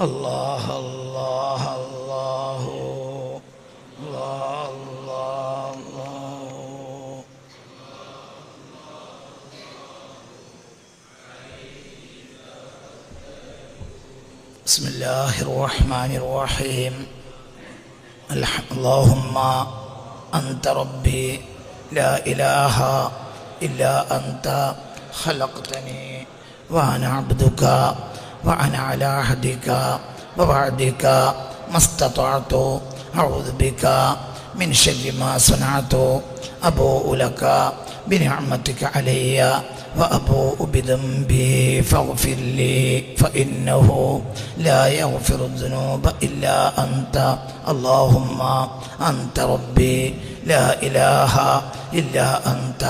الله الله الله الله الله الله. بسم الله الرحمن الرحيم. اللهم أنت ربي لا إله إلا أنت خلقتني وأنا عبدك وأنا على عهدك ووعدك ما استطعت أعوذ بك من شر ما صنعت أبوء لك بنعمتك علي وأبوء بذنبي فاغفر لي فإنه لا يغفر الذنوب إلا أنت. اللهم أنت ربي لا إله إلا أنت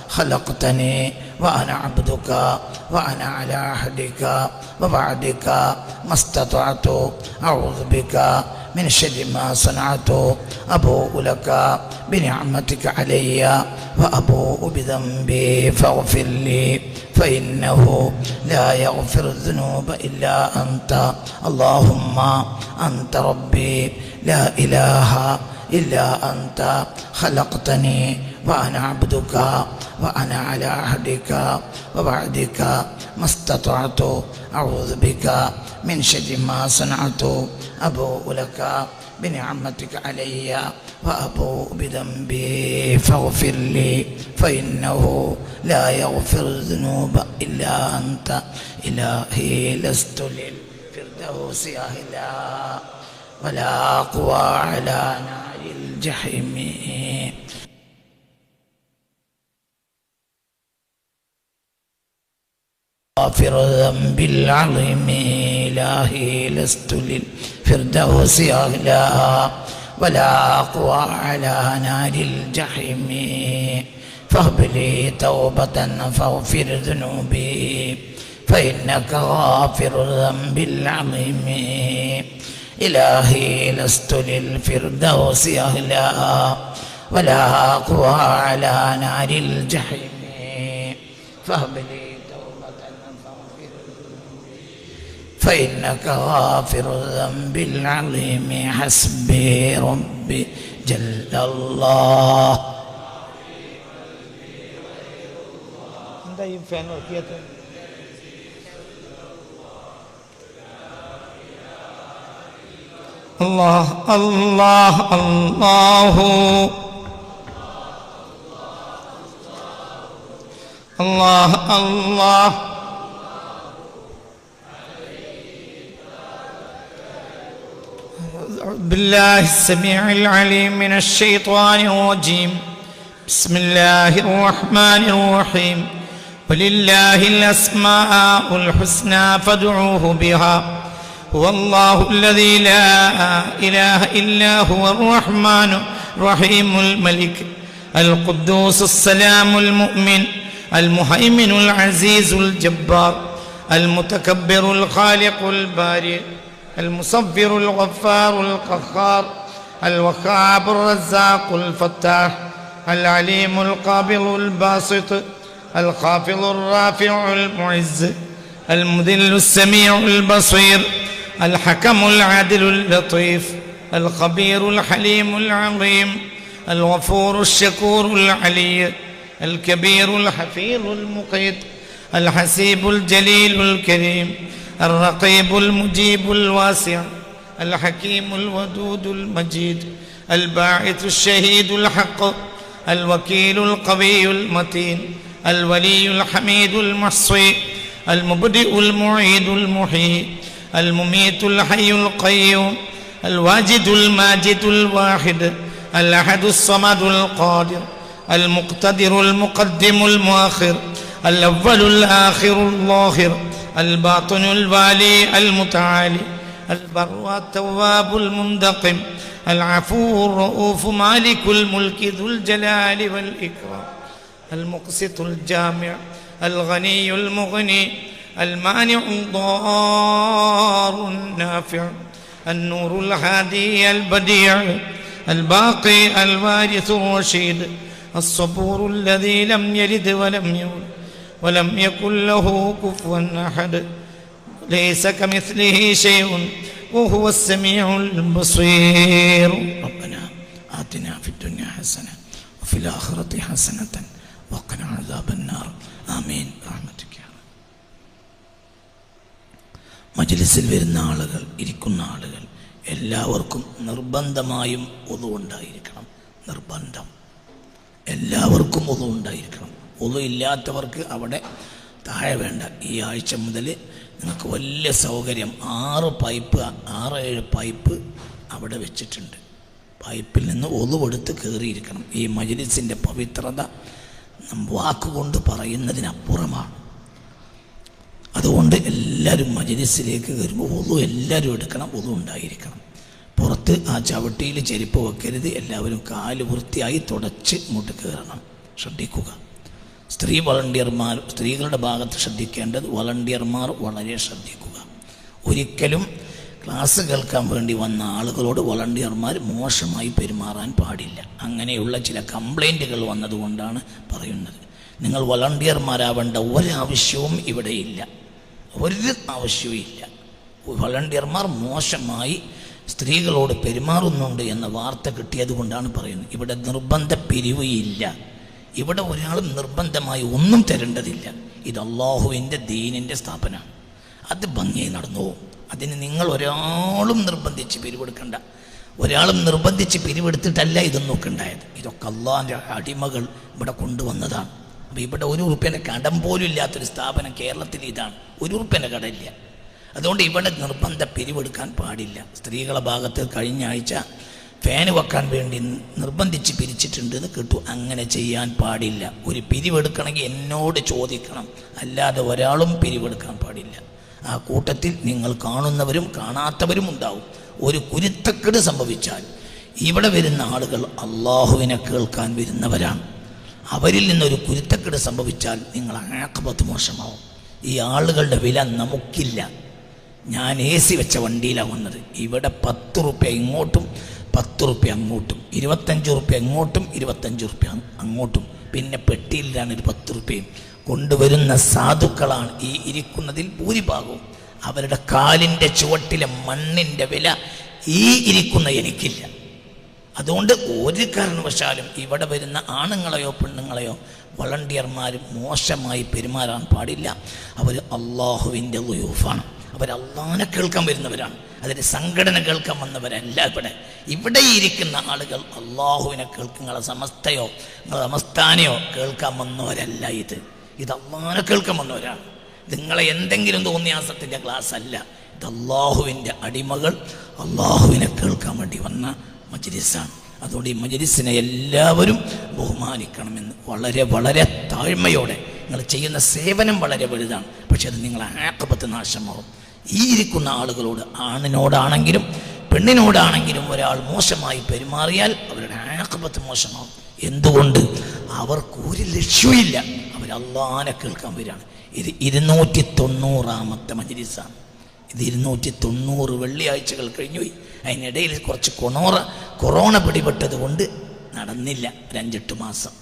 خلقتني وأنا عبدك وأنا على عهدك ووعدك ما استطعت أعوذ بك من شر ما صنعت أبوء لك بنعمتك علي وأبوء بذنبي فاغفر لي فإنه لا يغفر الذنوب إلا أنت. اللهم أنت ربي لا إله إلا أنت خلقتني وأنا عبدك وأنا على عهدك ووعدك ما استطعت أعوذ بك من شر ما صنعت أبوء لك بنعمتك علي وأبوء بذنبي فاغفر لي فإنه لا يغفر الذنوب إلا أنت. إلهي لست للفردوس أهلا ولا أقوى على نار الجحيم. غافر الذنب العظيم. إلهي لست للفردوس أهلا ولا أقوى على نار الجحيم. فهب لي توبة فاغفر ذنوبي فإنك غافر الذنب العظيم. إلهي لست للفردوس أهلا ولا أقوى على نار الجحيم. فهب لي فإنك غافر الذنب العظيم. حسبي ربي جل الله. الله الله الله الله الله. بالله السميع العليم من الشيطان الرجيم. بسم الله الرحمن الرحيم. ولله الأسماء الحسنى فادعوه بها هو الله الذي لا إله إلا هو الرحمن الرحيم الملك القدوس السلام المؤمن المهيمن العزيز الجبار المتكبر الخالق البارئ المصبر الغفار القهار الوهاب الرزاق الفتاح العليم القابض الباسط الخافض الرافع المعز المذل السميع البصير الحكم العدل اللطيف الخبير الحليم العظيم الغفور الشكور العلي الكبير الحفيظ المقيت الحسيب الجليل الكريم الرقيب المجيب الواسع الحكيم الودود المجيد الباعث الشهيد الحق الوكيل القوي المتين الولي الحميد المحصي المبدئ المعيد المحيي المميت الحي القيوم الواجد الماجد الواحد الأحد الصمد القادر المقتدر المقدم المؤخر الأول الآخر الظاهر الباطن الوالي المتعالي البر التواب المنتقم العفو الرؤوف مالك الملك ذو الجلال والإكرام المقسط الجامع الغني المغني المانع الضار النافع النور الهادي البديع الباقي الوارث الرشيد الصبور الذي لم يلد ولم يولد ولم يكن له كفوا أحد ليس كمثله شيء وهو السميع البصير ربنا آتنا في الدنيا حسنة وفي الآخرة حسنة وقنا عذاب النار آمين برحمتك. മജ്‌ലിസിൽ വരുന്ന ആളുകൾ, ഇരിക്കുന്ന ആളുകൾ എല്ലാവർക്കും നിർബന്ധമായും ഉളു ഉണ്ടായിരിക്കണം. നിർബന്ധം, എല്ലാവർക്കും ഉളു ഉണ്ടായിരിക്കണം. ഉളു ഇല്ലാത്തവർക്ക് അവിടെ താഴെ വേണ്ട. ഈ ആഴ്ച മുതൽ നിങ്ങൾക്ക് വലിയ സൗകര്യം 6-7 പൈപ്പ് അവിടെ വെച്ചിട്ടുണ്ട്. പൈപ്പിൽ നിന്ന് ഉളു എടുത്ത് കയറിയിരിക്കണം. ഈ മജ്‌ലിസിൻ്റെ പവിത്രത വാക്കുകൊണ്ട് പറയുന്നതിനപ്പുറമാണ്. അതുകൊണ്ട് എല്ലാവരും മജ്‌ലിസിലേക്ക് കയറുമ്പോൾ ഉളു എല്ലാവരും എടുക്കണം, ഉളു ഉണ്ടായിരിക്കണം. പുറത്ത് ആ ചവിട്ടിയിൽ ചെരുപ്പ് വെക്കരുത്. എല്ലാവരും കാല് വൃത്തിയായി തുടച്ച് ഇങ്ങോട്ട് കയറണം. ശ്രദ്ധിക്കുക. സ്ത്രീ വളണ്ടിയർമാർ, സ്ത്രീകളുടെ ഭാഗത്ത് ശ്രദ്ധിക്കേണ്ടത്, വളണ്ടിയർമാർ വളരെ ശ്രദ്ധിക്കുക. ഒരിക്കലും ക്ലാസ് കേൾക്കാൻ വേണ്ടി വന്ന ആളുകളോട് വളണ്ടിയർമാർ മോശമായി പെരുമാറാൻ പാടില്ല. അങ്ങനെയുള്ള ചില കംപ്ലൈൻറ്റുകൾ വന്നതുകൊണ്ടാണ് പറയുന്നത്. നിങ്ങൾ വളണ്ടിയർമാരാവേണ്ട ഒരാവശ്യവും ഇവിടെയില്ല, ഒരു ആവശ്യവും ഇല്ല. വളണ്ടിയർമാർ മോശമായി സ്ത്രീകളോട് പെരുമാറുന്നുണ്ട് എന്ന വാർത്ത കിട്ടിയത് കൊണ്ടാണ് പറയുന്നത്. ഇവിടെ നിർബന്ധ പിരിവ് ഇല്ല. ഇവിടെ ഒരാളും നിർബന്ധമായി ഒന്നും തരേണ്ടതില്ല. ഇത് അള്ളാഹുവിൻ്റെ ദീനിൻ്റെ സ്ഥാപനമാണ്. അത് ഭംഗിയായി നടന്നു. അതിന് നിങ്ങൾ ഒരാളും നിർബന്ധിച്ച് പിരിവെടുക്കണ്ട. ഒരാളും നിർബന്ധിച്ച് പിരിവെടുത്തിട്ടല്ല ഇതൊന്നും ഒക്കെ ഉണ്ടായത്. ഇതൊക്കെ അള്ളാഹിൻ്റെ അടിമകൾ ഇവിടെ കൊണ്ടുവന്നതാണ്. അപ്പോൾ ഇവിടെ ₹1 കടം പോലും ഇല്ലാത്തൊരു സ്ഥാപനം കേരളത്തിൽ ഇതാണ്. ₹1 കടമില്ല. അതുകൊണ്ട് ഇവിടെ നിർബന്ധ പിരിവെടുക്കാൻ പാടില്ല. സ്ത്രീകളുടെ ഭാഗത്ത് കഴിഞ്ഞ ആഴ്ച ഫാന് വെക്കാൻ വേണ്ടി നിർബന്ധിച്ച് പിരിച്ചിട്ടുണ്ട് എന്ന് കേട്ടു. അങ്ങനെ ചെയ്യാൻ പാടില്ല. ഒരു പിരിവെടുക്കണമെങ്കിൽ എന്നോട് ചോദിക്കണം, അല്ലാതെ ഒരാളും പിരിവെടുക്കാൻ പാടില്ല. ആ കൂട്ടത്തിൽ നിങ്ങൾ കാണുന്നവരും കാണാത്തവരും ഉണ്ടാവും. ഒരു കുരുത്തക്കേട് സംഭവിച്ചാൽ ഇവിടെ വരുന്ന ആളുകൾ അള്ളാഹുവിനെ കേൾക്കാൻ വരുന്നവരാണ്. അവരിൽ നിന്നൊരു കുരുത്തക്കേട് സംഭവിച്ചാൽ നിങ്ങൾ ആഖിബത്ത് മോശമാവും. ഈ ആളുകളുടെ വില നമുക്കില്ല. ഞാൻ AC വെച്ച വണ്ടിയിലാണ് വന്നത്. ഇവിടെ ₹10 ഇങ്ങോട്ടും ₹10 അങ്ങോട്ടും, ₹25 ഇങ്ങോട്ടും ₹25 അങ്ങോട്ടും, പിന്നെ പെട്ടിയിലാണ് ഒരു ₹10 കൊണ്ടുവരുന്ന സാധുക്കളാണ് ഈ ഇരിക്കുന്നതിൽ ഭൂരിഭാഗവും. അവരുടെ കാലിൻ്റെ ചുവട്ടിലെ മണ്ണിൻ്റെ വില ഈ ഇരിക്കുന്ന എനിക്കില്ല. അതുകൊണ്ട് ഒരു കാരണവശാലും ഇവിടെ വരുന്ന ആണുങ്ങളെയോ പെണ്ണുങ്ങളെയോ വളണ്ടിയർമാരും മോശമായി പെരുമാറാൻ പാടില്ല. അവർ അള്ളാഹുവിൻ്റെ ളുയൂഫാണ്. അവർ അള്ളാഹിനെ കേൾക്കാൻ വരുന്നവരാണ്. അതിൻ്റെ സംഘടന കേൾക്കാൻ വന്നവരല്ല. ഇവിടെ ഇരിക്കുന്ന ആളുകൾ അള്ളാഹുവിനെ നിങ്ങളെ സമസ്തയോ നിങ്ങളെ സമസ്ഥാനെയോ കേൾക്കാൻ വന്നവരല്ല. ഇത് അള്ളാഹിനെ കേൾക്കാൻ വന്നവരാണ്. നിങ്ങളെ എന്തെങ്കിലും തോന്നിയാസത്തിൻ്റെ ക്ലാസ് അല്ല. ഇത് അള്ളാഹുവിൻ്റെ അടിമകൾ അള്ളാഹുവിനെ കേൾക്കാൻ വേണ്ടി വന്ന മജ്‌ലിസാണ്. അതുകൊണ്ട് ഈ മജ്‌ലിസിനെ എല്ലാവരും ബഹുമാനിക്കണമെന്ന് വളരെ വളരെ താഴ്മയോടെ. നിങ്ങൾ ചെയ്യുന്ന സേവനം വളരെ വലുതാണ്, പക്ഷെ അത് നിങ്ങളെ ആഖിബത്ത് നാശമാവും. ഈ ഇരിക്കുന്ന ആളുകളോട്, ആണിനോടാണെങ്കിലും പെണ്ണിനോടാണെങ്കിലും ഒരാൾ മോശമായി പെരുമാറിയാൽ അവരുടെ ആഖിബത്ത് മോശമാവും. എന്തുകൊണ്ട്? അവർക്ക് ഒരു ലക്ഷ്യമില്ല. അവർ അള്ളാഹിനെ കേൾക്കാൻ വരികയാണ്. ഇത് 290ാമത്തെ മജ്‌ലിസാണ്. ഇത് 290 വെള്ളിയാഴ്ചകൾ കഴിഞ്ഞുപോയി. അതിനിടയിൽ കുറച്ച് കൊറോണ പിടിപെട്ടത് കൊണ്ട് നടന്നില്ല 5-8 മാസം.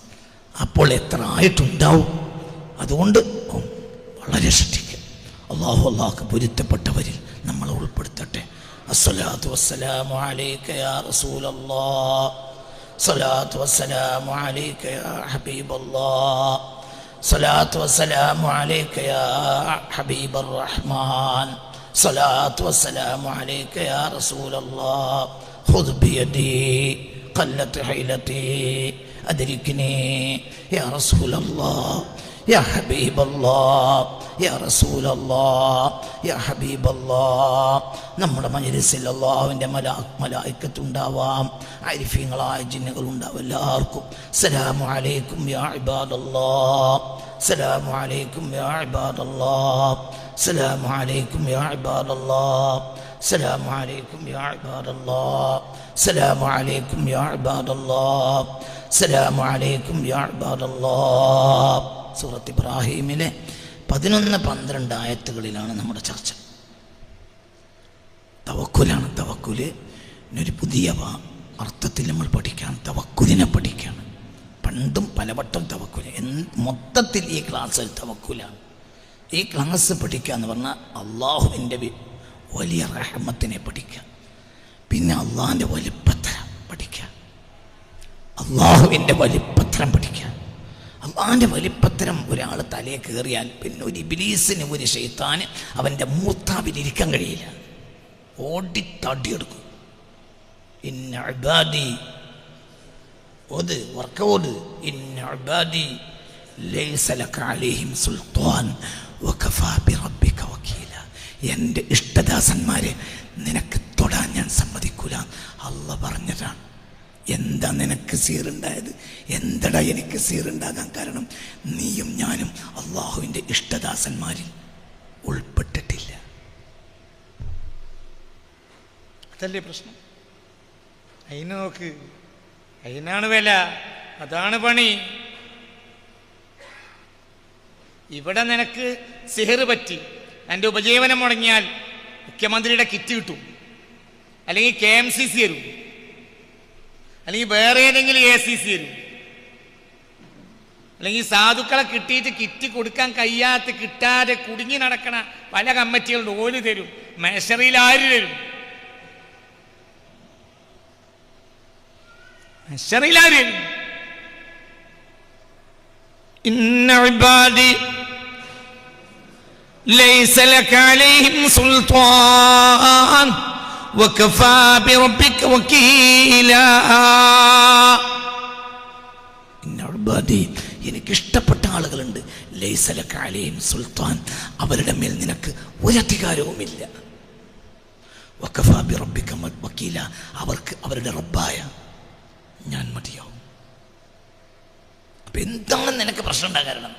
അപ്പോൾ എത്ര ആയിട്ടുണ്ടാവും? അതുകൊണ്ട് വളരെ ശ്രദ്ധിക്കുക. അള്ളാഹുക്ക് പൊരുത്തപ്പെട്ടവരിൽ നമ്മളെ ഉൾപ്പെടുത്തട്ടെ. അസ്സലാത്തു വസ്സലാമു അലൈക യാ റസൂലല്ലാഹ്, സ്വലാത്തു വസ്സലാമു അലൈക യാ ഹബീബല്ലാഹ്, സ്വലാത്തു വസ്സലാമു അലൈക യാ ഹബീബർ റഹ്മാൻ, സ്വലാത്തു വസ്സലാമു അലൈക യാ റസൂലല്ലാഹ്. ഖുദ് ബിയദി ഖല്ലത് ഹൈലതി അദ്രിക്നി യാ റസൂലല്ലാഹ് യാ ഹബീബല്ലാഹ് യാ റസൂലല്ലാഹ് യാ ഹബീബല്ലാഹ്. നമ്മുടെ മജ്‌ലിസിൽ അല്ലാഹുവിൻ്റെ മലായിക്കത്തുണ്ടാവാം, ആരിഫീങ്ങളായ ജിന്നുകളുണ്ടാവും. എല്ലാവർക്കും സലാമു അലൈക്കും യാ ഇബാദല്ലാഹ്, സലാമു അലൈക്കും യാ ഇബാദല്ലാഹ്, സലാമു അലൈക്കും യാ ഇബാദല്ലാഹ്, സലാമു അലൈക്കും യാ ഇബാദല്ലാഹ്, സലാമു അലൈക്കും യാ ഇബാദല്ലാഹ്, സലാമു അലൈക്കും യാ ഇബാദല്ലാഹ്. സൂറത്ത് ഇബ്രാഹീമിലെ 11-12 ആയത്തുകളിലാണ് നമ്മുടെ ചർച്ച. തവക്കുലാണ്. തവക്കുല് ഒരു പുതിയ അർത്ഥത്തിൽ നമ്മൾ പഠിക്കണം. തവക്കുലിനെ പഠിക്കണം. പണ്ടും പലവട്ടം തവക്കുല്. മൊത്തത്തിൽ ഈ ക്ലാസ്സിൽ തവക്കുലാണ്. ഈ ക്ലാസ് പഠിക്കുക എന്ന് പറഞ്ഞാൽ അള്ളാഹുവിൻ്റെ വലിയ റഹ്മത്തിനെ പഠിക്കുക. പിന്നെ അള്ളാഹിൻ്റെ വലിപ്പത്തരം പഠിക്കുക, അള്ളാഹുവിൻ്റെ വലിപ്പത്തരം പഠിക്കുക. അള്ളാഹിൻ്റെ വലിപ്പത്തരം ഒരാൾ തലയെ കയറിയാൽ പിന്നെ ഒരു ഇബ്ലീസിന്, ഒരു ശൈത്താന് അവൻ്റെ മൂർത്താവിലിരിക്കാൻ കഴിയില്ല, ഓടിത്തടിയെടുക്കും. ഇന്ന ഇബാദി ഓത് വർക്കോട്, ഇന്ന ഇബാദി ലൈസ ലക അലൈഹിം സുൽത്താൻ വകഫാ ബിറബ്ബിക വകീല. എൻ്റെ ഇഷ്ടദാസന്മാരെ നിനക്ക് തൊടാൻ ഞാൻ സമ്മതിക്കൂല. അള്ളാഹ് പറഞ്ഞതാണ്. എന്താ നിനക്ക് സീറുണ്ടായത്? എന്തടാ എനിക്ക് സീറുണ്ടാകാൻ കാരണം? നീയും ഞാനും അള്ളാഹുവിൻ്റെ ഇഷ്ടദാസന്മാരിൽ ഉൾപ്പെട്ടിട്ടില്ല. അതല്ലേ പ്രശ്നം. അതിന് നോക്ക്, അതിനാണ് വില, അതാണ് പണി. ഇവിടെ നിനക്ക് സിഹർ പറ്റി, എൻ്റെ ഉപജീവനം മുടങ്ങിയാൽ മുഖ്യമന്ത്രിയുടെ കിറ്റ് കിട്ടും, അല്ലെങ്കിൽ KMCC തരും, അല്ലെങ്കിൽ വേറെ ഏതെങ്കിലും ACC തരും, അല്ലെങ്കിൽ സാധുക്കളെ കിട്ടിയിട്ട് കിറ്റ് കൊടുക്കാൻ കഴിയാത്ത, കിട്ടാതെ കുടുങ്ങി നടക്കണ പല കമ്മിറ്റികളുടെ ഓല് തരും. മേശറിയിൽ ആര് തരും? മേശറിയിൽ ആര് തരും? ഇന്ന ഇബാദി ലൈസ ലക അലൈഹിം സുൽത്താൻ വകഫാ ബിറബ്ബിക വകീലാ. ഇന്ന ഇബാദി, എനിക്കിഷ്ടപ്പെട്ട ആളുകളുണ്ട്. ലൈസ ലക അലൈഹിം സുൽത്താൻ, അവരുടെ മേൽ നിനക്ക് ഒരധികാരവുമില്ല. വകഫാ ബിറബ്ബിക വകീല, അവർക്ക് അവരുടെ റബ്ബായ ഞാൻ മതിയാവും. അപ്പൊ എന്താണ് നിനക്ക് പ്രശ്നം ഉണ്ടാകാൻ കാരണം?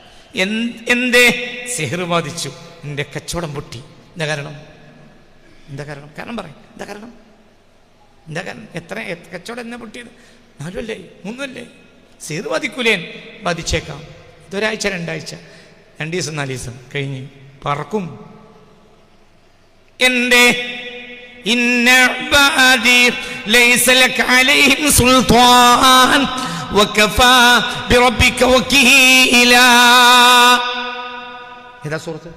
എന്തേ? സിഹർ ബാധിച്ചു, എൻ്റെ കച്ചവടം പൊട്ടി. എന്താ കാരണം? എന്താ കാരണം? കാരണം പറയും. എന്താ കാരണം? എന്താ കാരണം? എത്ര കച്ചവടം എന്നാ പൊട്ടിയത്? 4 അല്ലേ 3 അല്ലേ? സിഹർ ബാധിക്കൂലേ? ബാധിച്ചേക്കാം. ഇതൊരാഴ്ച 2 ആഴ്ച, 2 ദിവസം 4 ദിവസം കഴിഞ്ഞ് പറക്കും. എന്തേ? ഇന്ന ഇബാദി ലൈസ ലക അലൈഹിം സുൽത്താൻ വകഫാ ബിറബ്ബിക വകീലാ. ഏതാ സൂറത്ത്?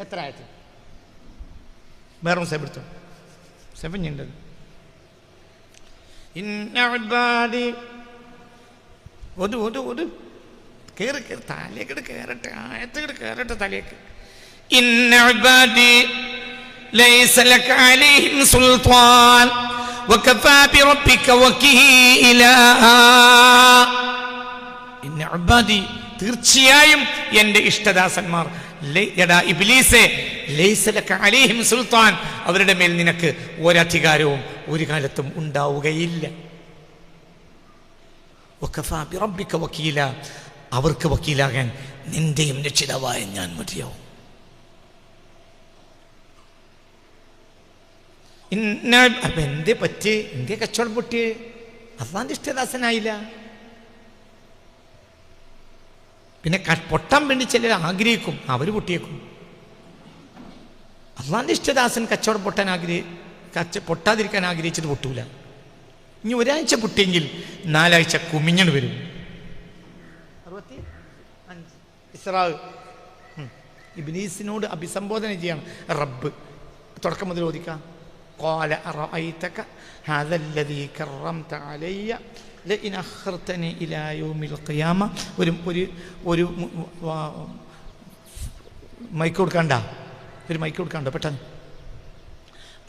എത്ര ആയത്? വേറെ സേബെടുത്തോ, സെബഞ്ഞുണ്ടത്. ഇന്ന ഇബാദി, ഒരു കേറി തലേക്ക് കയറട്ടെ, ആയത്തോട് കയറട്ടെ തലേക്ക്. ഇന്ന ഇബാദി ലൈസ ലക അലൈഹിം സുൽത്താൻ വകഫാ ബിറബ്ബിക വകീലാ. ഇന്ന ഇബാദി, തീർച്ചയായും എൻ്റെ ഇഷ്ടദാസന്മാർ. എടാ ഇബ്ലീസേ, ലൈസ ലക അലൈഹിം സുൽത്താൻ, അവരുടെ മേൽ നിനക്ക് ഒരധികാരവും ഒരു കാലത്തും ഉണ്ടാവുകയില്ല. വകഫാ ബിറബ്ബിക വകീല, അവർക്ക് വക്കീലാകാൻ നിന്റെയും രക്ഷിതാവായ ഞാൻ മതിയാവും. അപ്പൊ എന്തേ പറ്റി? എന്തേ കച്ചവടം പൊട്ടിയേ? അള്ളാന്റെ ഇഷ്ടദാസനായില്ല. പിന്നെ പൊട്ടാൻ വേണ്ടി ചിലർ ആഗ്രഹിക്കും, അവർ പൊട്ടിയേക്കും. അള്ളാന്റെ ഇഷ്ടദാസൻ കച്ചവടം പൊട്ടാതിരിക്കാൻ ആഗ്രഹിച്ചിട്ട് പൊട്ടൂല. ഇനി ഒരാഴ്ച പൊട്ടിയെങ്കിൽ 4 ആഴ്ച കുമിഞ്ഞണ് വരും. 65 ഇസ്രാ. ഇബ്ലീസിനോട് അഭിസംബോധന ചെയ്യാണ് റബ്ബ്. തുടക്കം മുതൽ ഓദിക്കാം. ഖാല അറഅയ്തക ഹാദല്ലദീ കറംത അലയ്യ ലഇൻ അഖർതനി ഇലാ യൗമിൽ ഖിയാമ. ഒരു മൈക്ക് കൊടുക്കണ്ട, ഒരു മൈക്ക് കൊടുക്കണ്ട പെട്ടെന്ന്.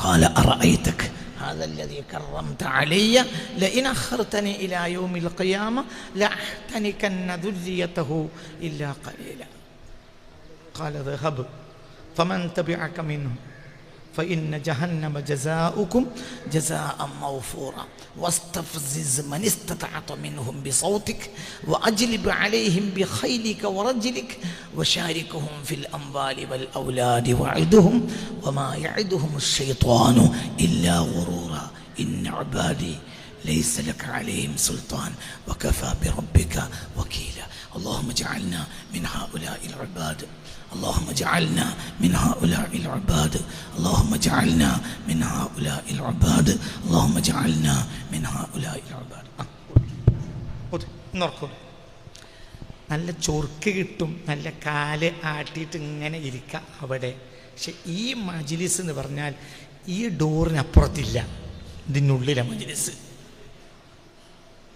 ഖാല അറഅയ്തക ഹാദല്ലദീ കറംത അലയ്യ ലഇൻ അഖർതനി ഇലാ യൗമിൽ ഖിയാമ ലഅഹ്തനികന്ന ദുർരിയതഹു ഇല്ലാ ഖലീല. ഖാല ദഹബ് ഫമൻ തബിഅക മിൻഹും فإن جهنم جزاؤكم جزاء موفورا واستفزز من استطعت منهم بصوتك وأجلب عليهم بخيلك ورجلك وشاركهم في الأموال والأولاد وعدهم وما يعدهم الشيطان إلا غرورا إن عبادي ليس لك عليهم سلطان وكفى بربك وكيلا. اللهم اجعلنا من هؤلاء العباد، اللهم اجعلنا من هؤلاء العباد، اللهم اجعلنا من هؤلاء العباد، اللهم اجعلنا من هؤلاء العباد. നല്ല ചൊർക്ക് കിട്ടും, നല്ല കാല് ആട്ടിയിട്ട് ഇങ്ങനെ ഇരിക്കുക അവിടെ. പക്ഷെ ഈ മജ്ലിസ് എന്ന് പറഞ്ഞാൽ ഈ ഡോറിനപ്പുറത്തില്ല, ഇതിനുള്ളിലെ മജ്ലിസ്.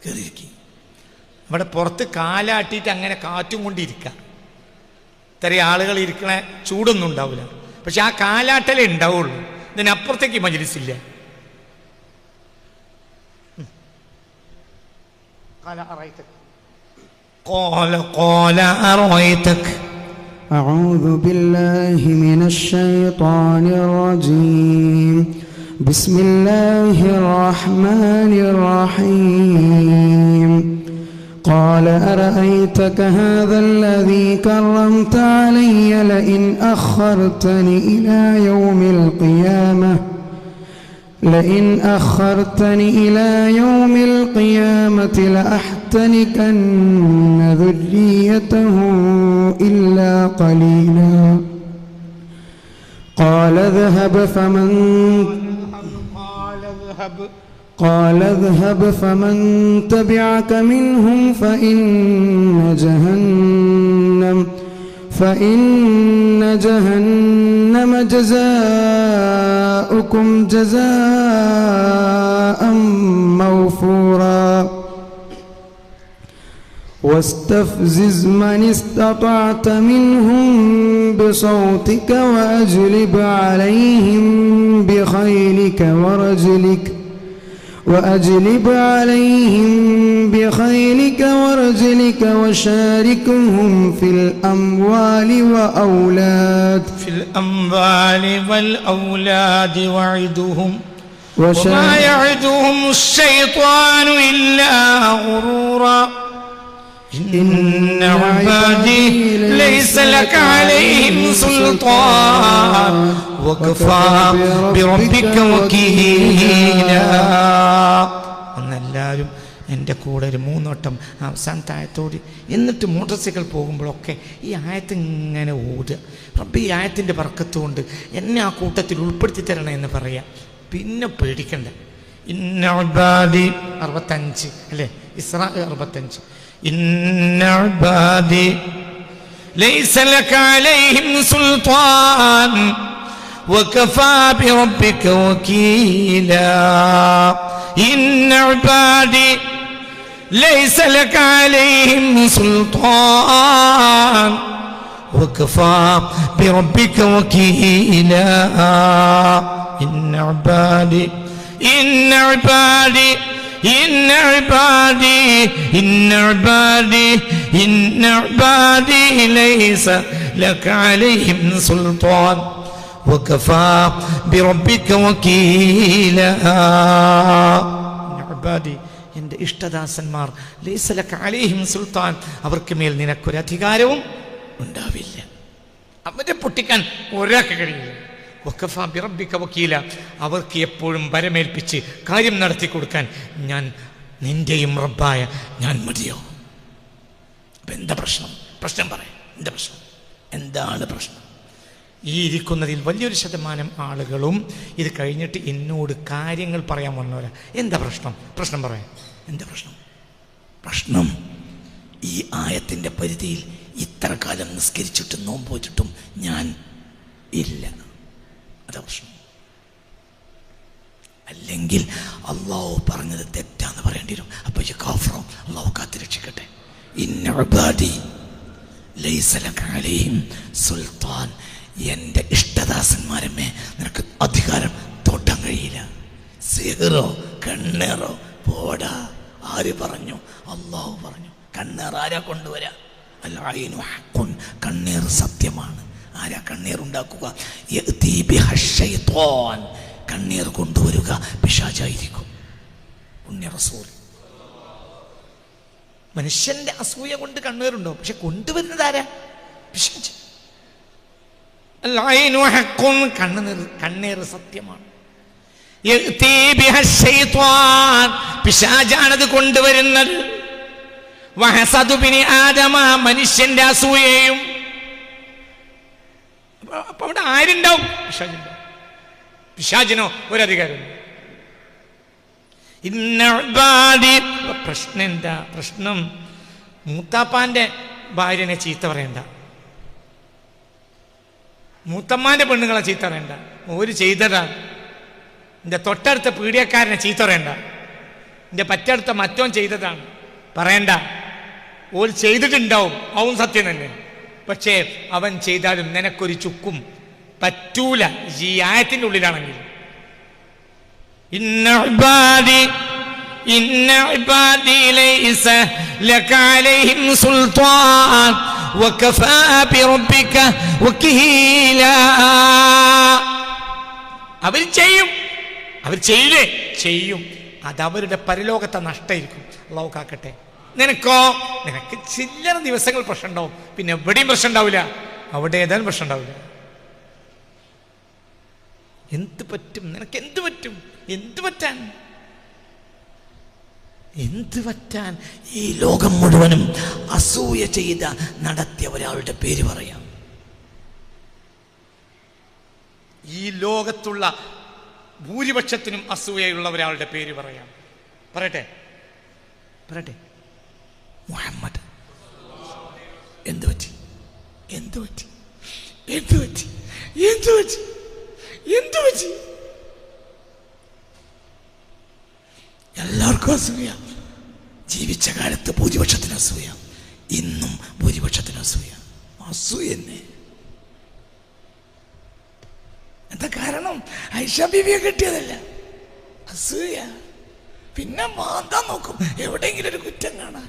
കയറിയിരിക്കും അവിടെ പുറത്ത് കാലാട്ടിയിട്ട് അങ്ങനെ കാറ്റും കൊണ്ടിരിക്കുക. ഇത്രയും ആളുകൾ ഇരിക്കണ ചൂടൊന്നും ഉണ്ടാവില്ല, പക്ഷെ ആ കാലാട്ടലേ ഉണ്ടാവുള്ളൂ. ഇതിനപ്പുറത്തേക്ക് മജ്ലിസില്ല. قال أرأيتك أعوذ بالله من الشيطان الرجيم بسم الله الرحمن الرحيم قال أرأيتك هذا الذي كرمت علي لئن أخرتني إلى يوم القيامة لأحتنكن ذريته إلا قليلا قال اذهب فمن تبعك منهم فإن جهنم جزاؤكم جزاء موفورا واستفزز من استطعت منهم بصوتك وأجلب عليهم بخيلك ورجلك وشاركهم في الأموال والأولاد وعدهم وما يعدهم الشيطان إلا غرورا إن عبادي ليس لك عليهم سلطان وكفى بربك وكيلا. എന്നെല്ലാവരും എൻ്റെ കൂടെ ഒരു 3 വട്ടം അവസാനത്തെ ആയത്തോടി, എന്നിട്ട് മോട്ടോർ സൈക്കിൾ പോകുമ്പോഴൊക്കെ ഈ ആയത്ത് ഇങ്ങനെ ഓടുക. റബ്ബി ഈ ആയത്തിൻ്റെ ബർക്കത്ത് കൊണ്ട് എന്നെ ആ കൂട്ടത്തിൽ ഉൾപ്പെടുത്തി തരണേ എന്ന് പറയാം. പിന്നെ പേടിക്കണ്ട. ഇന്ന ഇബാദി 65 അല്ലേ, ഇസ്രാ 65. ഇന്ന ഇബാദി ലൈസ ലക അലൈഹിം സുൽത്താൻ വകഫാ ബിറബ്ബിക വകീലാ. ഇന്ന ഇബാദി ലൈസ ലക അലൈഹിം സുൽത്താൻ വകഫാ ബിറബ്ബിക വകീലാ. ഇന്ന ഇബാദി إن عبادي ليس لك عليهم سلطان وكفى بربك وكيلا. عبادي എൻ്റെ ഇഷ്ടദാസന്മാർ ലൈസ ലക അലൈഹിം സുൽത്താൻ, അവർക്ക് മേൽ നിനക്കൊരു അധികാരവും ഉണ്ടാവില്ല. അവരെ പൊട്ടിക്കാൻ ഒരാൾക്ക് കഴിയില്ല. വഖഫാ ബിറബ്ബിക വക്കീല, അവർക്ക് എപ്പോഴും ഭരമേൽപ്പിച്ച് കാര്യം നടത്തി കൊടുക്കാൻ ഞാൻ നിന്റെയും റബ്ബായ ഞാൻ മതിയോ? അപ്പം എന്താ പ്രശ്നം? പ്രശ്നം പറയാം. എന്താ പ്രശ്നം? എന്താണ് പ്രശ്നം? ഈ ഇരിക്കുന്നതിൽ വലിയൊരു ശതമാനം ആളുകളും ഇത് കഴിഞ്ഞിട്ട് എന്നോട് കാര്യങ്ങൾ പറയാൻ വന്നവരാ. എന്താ പ്രശ്നം? പ്രശ്നം പറയാം. എന്താ പ്രശ്നം? പ്രശ്നം ഈ ആയത്തിൻ്റെ പരിധിയിൽ ഇത്ര കാലം നിസ്കരിച്ചിട്ടും നോമ്പ് വെച്ചിട്ടും ഞാൻ ഇല്ല. അതാ പ്രശ്നം. അല്ലെങ്കിൽ അള്ളാഹു പറഞ്ഞത് തെറ്റാന്ന് പറയേണ്ടി വരും. അപ്പോൾ ഈ കാഫറും അള്ളാഹു കാത്ത് രക്ഷിക്കട്ടെ. ഇന്ന ഇബാദി ലൈസ ലക അലൈഹിം സുൽത്താൻ, എൻ്റെ ഇഷ്ടദാസന്മാരമേ നിനക്ക് അധികാരം തൊട്ടാൻ കഴിയില്ല. സിഹറോ കണ്ണേറോ പോടാ. ആര് പറഞ്ഞു? അള്ളാഹു പറഞ്ഞു. കണ്ണേർ ആരാ കൊണ്ടുവരാ? അൽ ഐനു ഹഖുൻ, കണ്ണേർ സത്യമാണ്. ആരാ കണ്ണീർ ഉണ്ടാക്കുക? കണ്ണീർ കൊണ്ടുവരുക പിശാചായിരിക്കും. പുണ്യ റസൂൽ. മനുഷ്യന്റെ അസൂയ കൊണ്ട് കണ്ണീറുണ്ടോ? പക്ഷെ കൊണ്ടുവരുന്നത് ആരാ? പിശാച്. കണ്ണീർ സത്യമാണ്. പിശാചാണത് കൊണ്ടുവരുന്നത്. മനുഷ്യന്റെ അസൂയയും. അപ്പൊ അവിടെ ആരുണ്ടാവും? പിശാചുണ്ടാവും. പിശാചിനോ ഒരധികാരം. പ്രശ്നം എന്താ? പ്രശ്നം മൂത്താപ്പാന്റെ ഭാര്യനെ ചീത്ത പറയണ്ട. മൂത്തമ്മാൻ്റെ പെണ്ണുങ്ങളെ ചീത്ത പറയണ്ട, ഓര് ചെയ്തതാണ്. എൻ്റെ തൊട്ടടുത്ത പീഡിയക്കാരനെ ചീത്ത പറയണ്ട, എൻ്റെ പറ്റടുത്ത മറ്റോൻ ചെയ്തതാണ് പറയണ്ട. ഓര് ചെയ്തിട്ടുണ്ടാവും, അവൻ സത്യം തന്നെ. പക്ഷേ അവൻ ചെയ്താലും നിനക്കൊരു ചുക്കും പറ്റൂല ഈ ആയത്തിൻ്റെ ഉള്ളിലാണെങ്കിൽ. ഇന്ന ഇബാദി ലൈസ ലക അലൈഹിം സുൽത്താൻ വകഫാ ബിറബ്ബിക വകീലാ. അവർ ചെയ്യും, അവർ ചെയ്യില്ലേ, ചെയ്യും. അതവരുടെ പരലോകത്തെ നഷ്ടമായിരിക്കും. അള്ളാഹു കാക്കട്ടെ. നിനക്കോ, നിനക്ക് ചില്ലറ ദിവസങ്ങൾ പ്രശ്നം ഉണ്ടാവും, പിന്നെ എവിടെയും പ്രശ്നം ഉണ്ടാവില്ല, അവിടെ ഏതായാലും പ്രശ്നം ഉണ്ടാവില്ല. എന്ത് പറ്റും നിനക്ക്? എന്ത് പറ്റും? എന്ത് പറ്റാൻ? എന്ത് പറ്റാൻ? ഈ ലോകം മുഴുവനും അസൂയ ചെയ്ത നടത്തിയ ഒരാളുടെ പേര് പറയാം. ഈ ലോകത്തുള്ള ഭൂരിപക്ഷത്തിനും അസൂയയുള്ള ഒരാളുടെ പേര് പറയാം. പറയട്ടെ, പറയട്ടെ. മുഹമ്മദ്. എന്ത് പറ്റി? എന്ത് പറ്റി? എന്ത് പറ്റി? എന്ത് പറ്റി? എന്ത് പറ്റി? എല്ലാവർക്കും അസൂയ. ജീവിച്ച കാലത്ത് ഭൂരിപക്ഷത്തിന് അസൂയ, ഇന്നും ഭൂരിപക്ഷത്തിന് അസൂയ. അസൂയ തന്നെ. എന്താ കാരണം? ഐഷ ബീവിയെ കിട്ടിയതല്ല, അസൂയ. പിന്നെ മാന്താൻ നോക്കും എവിടെയെങ്കിലും ഒരു കുറ്റം കാണാൻ.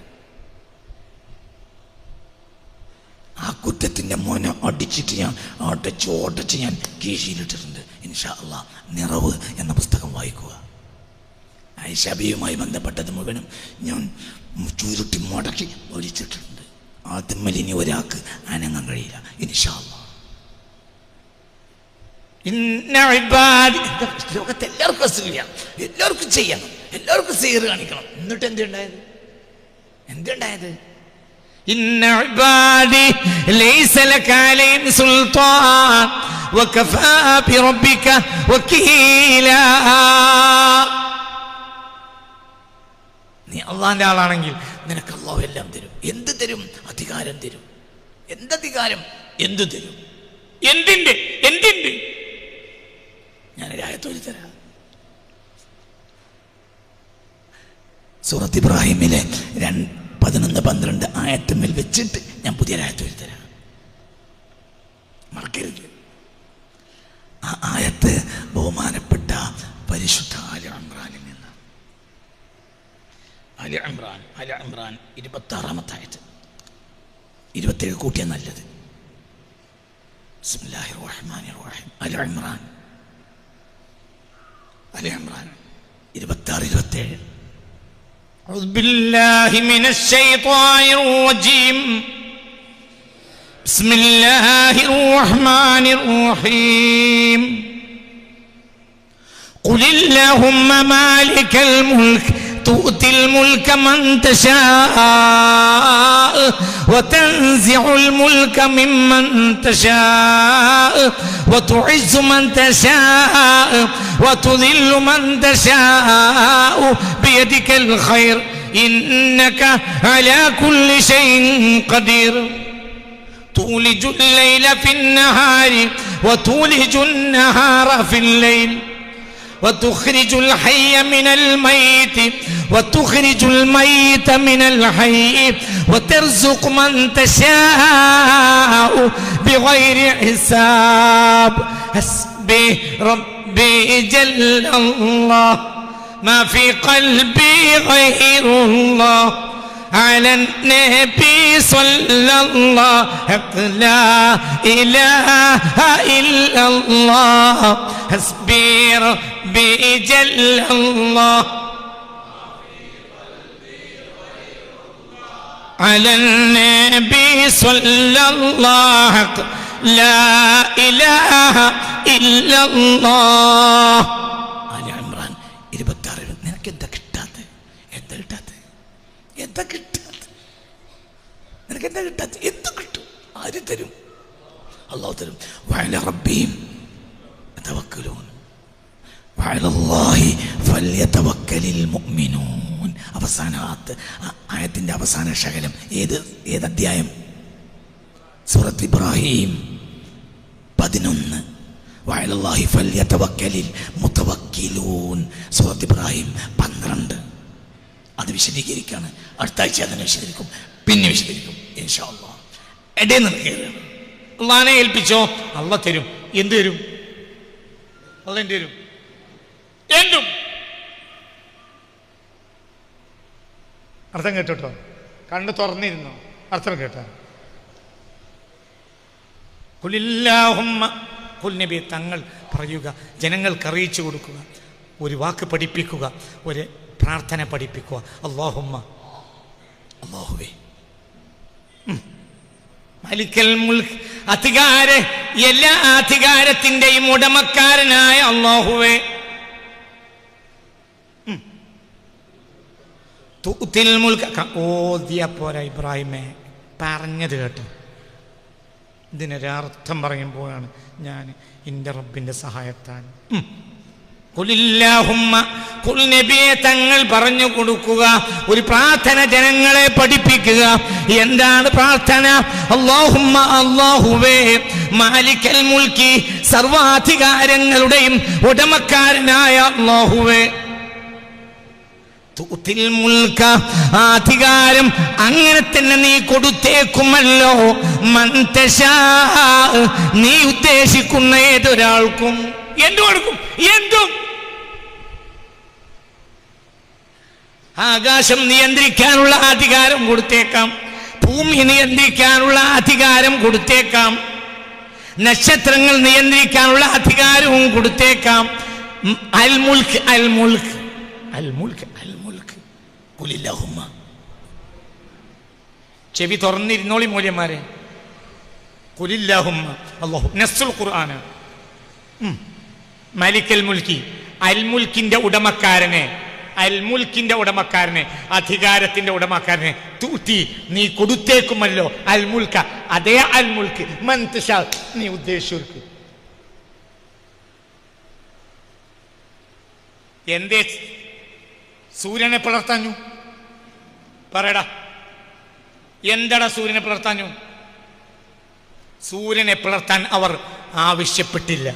ആ കുറ്റത്തിന്റെ മോനെ അടിച്ചിട്ട് ഞാൻ ഓടച്ച് ഞാൻ കീശയിലിട്ടിട്ടുണ്ട്. ഇൻഷാ അല്ലാഹ് നിറവ് എന്ന പുസ്തകം വായിക്കുക. ഐഷബിയുമായി ബന്ധപ്പെട്ടത് മുഴുവനും ഞാൻ ചുരുട്ടി മുടക്കി ഒഴിച്ചിട്ടുണ്ട്. ആദ്യം ഇനി ഒരാൾക്ക് അനങ്ങാൻ കഴിയില്ല. ഇൻഷാ അല്ലാഹ്. ലോകത്ത് എല്ലാവർക്കും അസൂയ, എല്ലാവർക്കും ചെയ്യണം, എല്ലാവർക്കും സീർ കാണിക്കണം. എന്നിട്ട് എന്തുണ്ടായത്? എന്തുണ്ടായത്? ഇന്ന ഇബാദി ലൈസ ലക അലൈഹിം സുൽത്താൻ വകഫാ ബിറബ്ബിക വകീലാ. നീ അള്ളാന്റെ ആളാണെങ്കിൽ നിനക്ക് അള്ളാഹു എല്ലാം തരും. എന്ത് തരും? അധികാരം തരും. എന്തധികാരം? എന്തു തരും? എന്തിന്റെ? എന്തിന്റെ? ഞാനൊരു ആയത്ത് തരാം. സൂറത്ത് ഇബ്രാഹിമിലെ 11-12 ആയത്തുമേൽ വെച്ചിട്ട് ഞാൻ പുതിയൊരായത്ത് തരാം. മറക്കരുത്. ആ ആയത്ത് ബഹുമാനപ്പെട്ട പരിശുദ്ധ ആലി ഇമ്രാനിൽ നിന്ന്. ആലി ഇമ്രാൻ 26-ാമത്തെ ആയത്ത്. 27 കൂട്ടിയ നല്ലത്. ബിസ്മില്ലാഹിർ റഹ്മാനിർ റഹീം. ആലി ഇമ്രാൻ 26-27. أعوذ بالله من الشيطان الرجيم. بسم الله الرحمن الرحيم. قل اللهم مالك الملك تؤتي الملك من تشاء وتنزع الملك ممن تشاء وتعز من تشاء وتذل من تشاء بيدك الخير إنك على كل شيء قدير. تولج الليل في النهار وتولج النهار في الليل وتخرج الحي من الميت وتخرج الميت من الحي وترزق من تشاء بغير حساب. حسبي ربي جل الله ما في قلبي غير الله على النبي صلى الله لا إله إلا الله. حسبي ربي جل الله على النبي صلى الله لا إله إلا الله. ആലി ഇമ്രാൻ 26. നിനക്ക് എന്താ കിട്ടാത്തത്? എന്താ കിട്ടാത്തത്? എന്താ കിട്ടാത്തത്? നിനക്ക് എന്താ കിട്ടാത്തത്? എന്ത് കിട്ടും? ആര് തരും? അള്ളാഹു തരും. വഅലാ റബ്ബിഹിം യതവക്കലൂൻ വഅലല്ലാഹി ഫല്യതവക്കലിൽ മുഅ്മിനൂൻ. അവസാന ആയത്തിന്റെ അവസാന ശകലം ഏത് അധ്യായം? സൂറത്ത് ഇബ്രാഹിം 11. വഅലല്ലാഹി ഫൽയതവക്കലിൽ മുതവക്കിലൂൻ. സൂറത്ത് ഇബ്രാഹിം 12. അത് വിശദീകരിക്കാണ്. അടുത്ത ആഴ്ച അതിനെ വിശദീകരിക്കും, പിന്നെ വിശദീകരിക്കും ഇൻഷാ അല്ലാഹ്. ഇടയിൽ നിന്ന് കയറുകയാണ്. അള്ളാഹിനെ ഏൽപ്പിച്ചോ, അള്ളാഹ് തരും. എന്ത് തരും? അള്ളാഹ് എന്ത് തരും? എന്തും. അർത്ഥം കേട്ടോ? കണ്ണ് തുറന്നിരുന്നോ? അർത്ഥം കേട്ടോ? ഖുലില്ലാഹുമ്മ, ഖുൽ നബി തങ്ങൾ പറയുക, ജനങ്ങൾക്ക് അറിയിച്ചു കൊടുക്കുക, ഒരു വാക്ക് പഠിപ്പിക്കുക, ഒരു പ്രാർത്ഥന പഠിപ്പിക്കുക. അല്ലാഹുമ്മ, അല്ലാഹുവേ, മലിക്കൽ മുൽക്ക്, എല്ലാ അധികാരത്തിന്റെയും ഉടമക്കാരനായ അല്ലാഹുവേ, തുത്തിൽ മുൽക്ക്. ഓതിയ പോരാ ഇബ്രാഹിമേ, പറഞ്ഞത് കേട്ടോ. ഇതിനൊരർത്ഥം പറയുമ്പോഴാണ് ഞാൻ എൻ്റെ റബ്ബിൻ്റെ സഹായത്താൽ. ഖുലില്ലാഹുമ്മ, ഖുൽ നബിയെ തങ്ങൾ പറഞ്ഞു കൊടുക്കുക, ഒരു പ്രാർത്ഥന ജനങ്ങളെ പഠിപ്പിക്കുക. എന്താണ് പ്രാർത്ഥന? അല്ലാഹുമ്മ, അല്ലാഹുവേ, മാലിക്കൽ മുൽക്കി, സർവാധികാരങ്ങളുടെയും ഉടമക്കാരനായ അല്ലാഹുവേ, തുത്തിൽ മുൽക്ക, അധികാരം അങ്ങനെ തന്നെ നീ കൊടുത്തേക്കുമല്ലോ, മൻതശാ, നീ ഉദ്ദേശിക്കുന്ന ഏതൊരാൾക്കും. എന്തു കൊടുക്കും? എന്തും. ആകാശം നിയന്ത്രിക്കാനുള്ള അധികാരം കൊടുത്തേക്കാം, ഭൂമി നിയന്ത്രിക്കാനുള്ള അധികാരം കൊടുത്തേക്കാം, നക്ഷത്രങ്ങൾ നിയന്ത്രിക്കാനുള്ള അധികാരവും കൊടുത്തേക്കാം. അൽ മുൽക്ക്, അൽ മുൽക്ക്, അൽ മുൽക്ക്, അൽ മുൽക്ക്. ഖുലില്ലാഹുമ്മ. ചെവി തുറന്നിരുന്നോളി മൂല്യന്മാരെ. ഖുലില്ലാഹുമ്മ, അല്ലാഹു. നസ്സുൽ ഖുർആന. മലിക്കൽ മുൽക്കി, അൽ മുൽക്കിന്റെ ഉടമക്കാരനെ, അൽ മുൽക്കിന്റെ ഉടമക്കാരനെ, അധികാരത്തിന്റെ ഉടമക്കാരനെ. തൂത്തി, നീ കൊടുത്തേക്കുമല്ലോ, അൽ മുൽക്ക, അതേ അൽ മുൽക്ക്, മൻതശാ, നീ ഉദ്ദേശിച്ചു. എന്തേ സൂര്യനെ പിളർത്താഞ്ഞു? പറയടാ, എന്തടാ സൂര്യനെ പിളർത്താഞ്ഞു? സൂര്യനെ പിളർത്താൻ അവർ ആവശ്യപ്പെട്ടില്ല.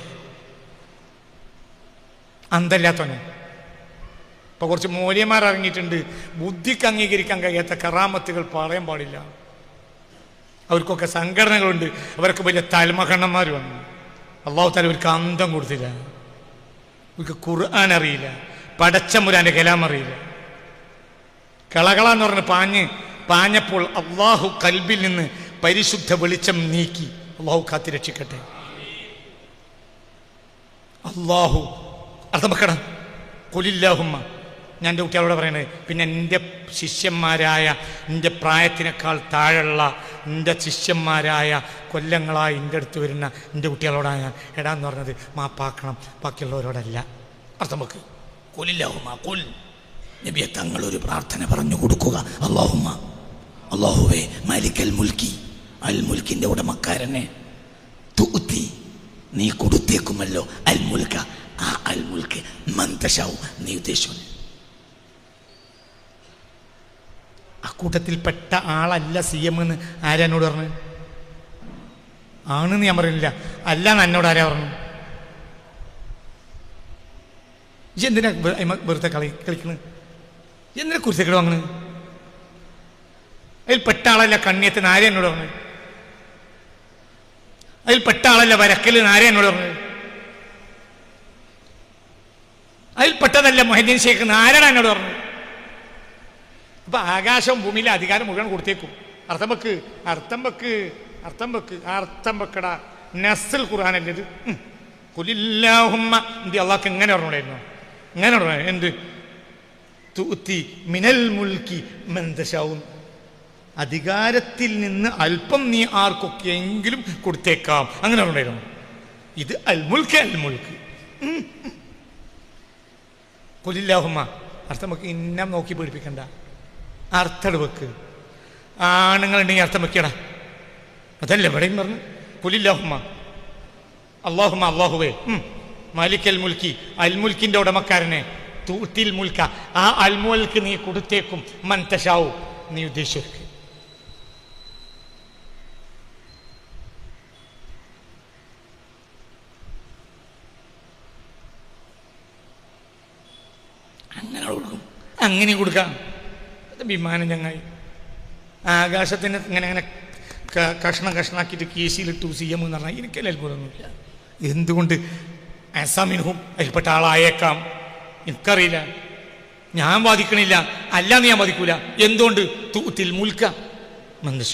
അന്തല്ലാത്തവനെ. ഇപ്പൊ കുറച്ച് മൂല്യന്മാർ ഇറങ്ങിയിട്ടുണ്ട്, ബുദ്ധിക്ക് അംഗീകരിക്കാൻ കഴിയാത്ത കറാമത്തുകൾ പറയാൻ പാടില്ല. അവർക്കൊക്കെ സംഘടനകളുണ്ട്, അവർക്ക് വലിയ തൽമകണ്ണന്മാരുമാണ്. അല്ലാഹു തആല അവർക്ക് അന്തം കൊടുത്തില്ല. അവർക്ക് ഖുർആൻ അറിയില്ല, പടച്ചമ്പുരാന്റെ കലാം അറിയില്ല. കളകളെന്ന് പറഞ്ഞ് പാഞ്ഞപ്പോൾ അള്ളാഹു കൽബിൽ നിന്ന് പരിശുദ്ധ വെളിച്ചം നീക്കി. അള്ളാഹു കാത്തിരക്ഷിക്കട്ടെ. അള്ളാഹു അർത്ഥം വെക്കണം. ഖുലില്ലാഹുമ്മ, ഞാൻ എൻ്റെ കുട്ടികളോട് പറയണത്. പിന്നെ എൻ്റെ ശിഷ്യന്മാരായ, എൻ്റെ പ്രായത്തിനേക്കാൾ താഴെയുള്ള എൻ്റെ ശിഷ്യന്മാരായ, കൊല്ലങ്ങളായി എൻ്റെ അടുത്ത് വരുന്ന എൻ്റെ കുട്ടികളോടാണ് ഞാൻ എടാന്ന് പറഞ്ഞത്. മാപ്പാക്കണം, ബാക്കിയുള്ളവരോടല്ല. അർത്ഥം വെക്ക്. ഖുലില്ലാഹുമ്മ, ഖുൽ നബിയെ തങ്ങൾ ഒരു പ്രാർത്ഥന പറഞ്ഞു കൊടുക്കുക. അല്ലാഹുമ്മ, അല്ലാഹുവേ, മാലിക്കൽ മുൽക്കി, അൽ മുൽക്കിന്റെ ഉടമക്കാരനെ, തുഅ്തി, നീ കൊടുത്തേക്കുമല്ലോ, അൽ മുൽക്ക, ആ അൽ മുൽക്ക്, മൻതശാഉ, നീ ഉദ്ദേശിച്ചു. അക്കൂട്ടത്തിൽപ്പെട്ട ആളല്ല CM എന്ന് ആരാ എന്നോട് പറഞ്ഞു? ആണെന്ന് ഞാൻ പറയുന്നില്ല, അല്ല എന്ന് എന്നോട് ആരാ പറഞ്ഞു? എന്തിനാ വെറുതെ കളിക്കണ്? എന്തിനാ കുറിച്ചേക്കട വാങ്ങണ്? അതിൽ പെട്ട ആളല്ല കണ്ണിയത്തിന് ആരെയും എന്നോട് പറഞ്ഞു? അതിൽ പെട്ട ആളല്ല വരക്കല് ആരെയും എന്നോട് പറഞ്ഞു? അതിൽ പെട്ടതല്ല മൊഹീദ്ദീൻ ശേഖ് ആരാണ് എന്നോട് പറഞ്ഞു? അപ്പൊ ആകാശവും ഭൂമിയിലെ അധികാരം മുഴുവൻ കൊടുത്തേക്കും. അർത്ഥം വെക്ക്, അർത്ഥം വെക്ക്, അർത്ഥം വെക്ക്, അർത്ഥം വെക്കടാ. നസ്സുൽ ഖുർആനല്ലേ ഇത്? ഖുലില്ലാഹുമ്മ, എന്ത് അള്ളാഹ്ക്ക് എങ്ങനെ പറഞ്ഞോടായിരുന്നു? ഇങ്ങനെ പറഞ്ഞു. എന്ത്? തുഅ്തി മിനൽ മുൽക്കി മൻ തശാഉ, അധികാരത്തിൽ നിന്ന് അല്പം നീ ആർക്കൊക്കെയെങ്കിലും കൊടുത്തേക്കാം. അങ്ങനെ പറഞ്ഞായിരുന്നു. ഇത് അൽ മുൽക്ക്, അൽ മുൽക്ക്. ഖുലില്ലാഹുമ്മ, അർത്ഥം വെക്ക്. ഇന്നം നോക്കി പേടിപ്പിക്കണ്ട, അർത്ഥം വെക്ക്. ആണുങ്ങളുണ്ടെങ്കിൽ അർത്ഥം വെക്കടാ. അതല്ലേ ഇവിടെയും പറഞ്ഞു. ഖുലില്ലാഹുമ്മ, അല്ലാഹുമ്മ, അല്ലാഹുവേ, മാലിക്കൽ മുൽക്കി, അൽ മുൽക്കിന്റെ ഉടമക്കാരനെ, തൂത്തിൽ മുൽക്ക, ആ അൽ മുൽക്ക് നീ കൊടുത്തേക്കും, മൻ തശാഉ, നീ ഉദ്ദേശിച്ചു. അങ്ങനെ കൊടുക്കാം. വിമാനം ചങ്ങായി ആകാശത്തിന് ഇങ്ങനെ അങ്ങനെ കഷ്ണാക്കിയിട്ട് കീശയിലിട്ടു CM എന്ന് പറഞ്ഞാൽ എനിക്കല്ല അത്ഭുതമൊന്നുമില്ല. എന്തുകൊണ്ട് അസാമിനും അതിൽപ്പെട്ട ആളായേക്കാം, എനിക്കറിയില്ല. ഞാൻ വാദിക്കണില്ല, അല്ലാന്ന് ഞാൻ വാദിക്കൂല. എന്തുകൊണ്ട്? തൂത്തിൽ മുൽക്ക മന്ദശ.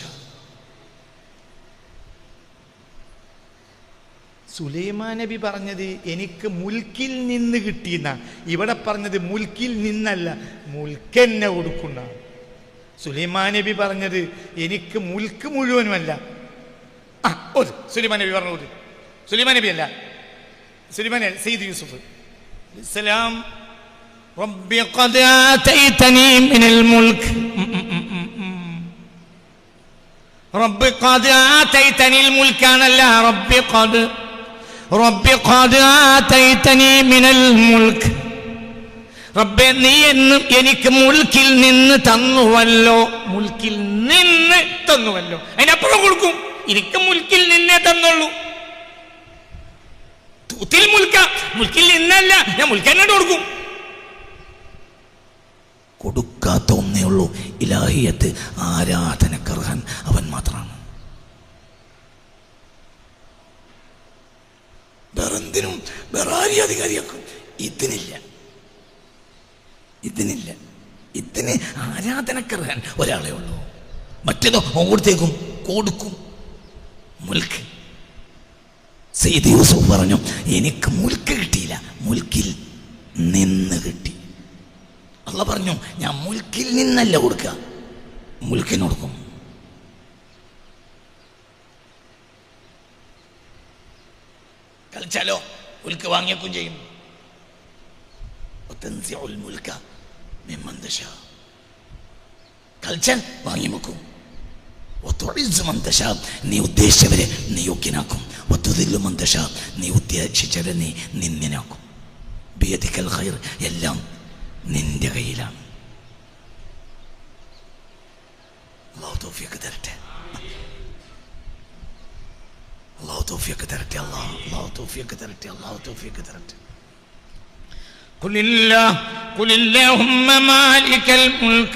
സുലൈമാൻ നബി പറഞ്ഞത് എനിക്ക് മുൽക്കിൽ നിന്ന് കിട്ടിയെന്ന. ഇവിടെ പറഞ്ഞത് മുൽക്കിൽ നിന്നല്ല, മുൽക്കെന്നെ കൊടുക്കുന്ന. സുലൈമാൻ നബി പറഞ്ഞത് എനിക്ക് മുൽക്ക് മുഴുവനുമല്ല. സുലൈമാൻ നബി പറഞ്ഞു. സുലൈമാൻ നബി അല്ല, സുലൈമാൻ സയ്യിദ് യൂസുഫ് അലൈഹിസ്സലാം. റബ്ബി ഖദ് ആതൈതനി മിനൽ മുൽക്ക്, റബ്ബി ഖദ് ആതൈതനിൽ മുൽക്കാനല്ല, റബ്ബി ഖദ് ആതൈതനി മിനൽ മുൽക്ക്. റബ്ബേ നീ എന്നും എനിക്ക് മുൽക്കിൽ നിന്ന് തന്നുവല്ലോ, മുൽക്കിൽ നിന്ന് തന്നുവല്ലോ. അതിനപ്പുറം കൊടുക്കും. എനിക്ക് മുൽക്കിൽ നിന്നേ തന്നുള്ളൂ. തൂത്തിൽ മുൽക്ക, മുൽക്കിൽ നിന്നല്ല, ഞാൻ മുൽക്കന്നോട് കൊടുക്കും. കൊടുക്കാത്ത ഒന്നേ ഉള്ളൂ ഇലാഹിയത്ത്. ആരാധനക്കർഹൻ അവൻ മാത്രമാണ്. വേറെന്തിനും വേറെ ആരെയും അധികാരിയാക്കും. ഇതിനില്ല. ഇതിന് ആരാധനക്കർഹൻ ഒരാളെ ഉള്ളൂ. മറ്റേതോ ഓടത്തേക്കും കൊടുക്കും. മുൽക്ക്. സയ്യിദ് യൂസുഫ് പറഞ്ഞു എനിക്ക് മുൽക്ക് കിട്ടിയില്ല, മുൽക്കിൽ നിന്ന് കിട്ടി. അള്ളാഹ് പറഞ്ഞു ഞാൻ മുൽക്കിൽ നിന്നല്ല കൊടുക്കുക, മുൽക്കിന് കൊടുക്കും. കളിച്ചാലോ മുൽക്ക് വാങ്ങിയേക്കും ചെയ്യും. കളിച്ചാൽ വാങ്ങി വെക്കും. നീ ഉദ്ദേശിച്ചവരെ നീ യോഗ്യനാക്കും. നീ ഉദ്ദേശിച്ചവരെ നീ നിന്ദനാക്കും. ബിയദിക്കൽ ഖൈർ, എല്ലാം നിന്റെ കയ്യിലാണ്. അല്ലാഹു തൗഫീഖ് തരട്ടെ. അല്ലാഹു തൗഫീഖ് തരട്ടെ. അല്ലാഹു തൗഫീഖ് തരട്ടെ. അല്ലാഹു തൗഫീഖ് തരട്ടെ. قل اللهم مالك الملك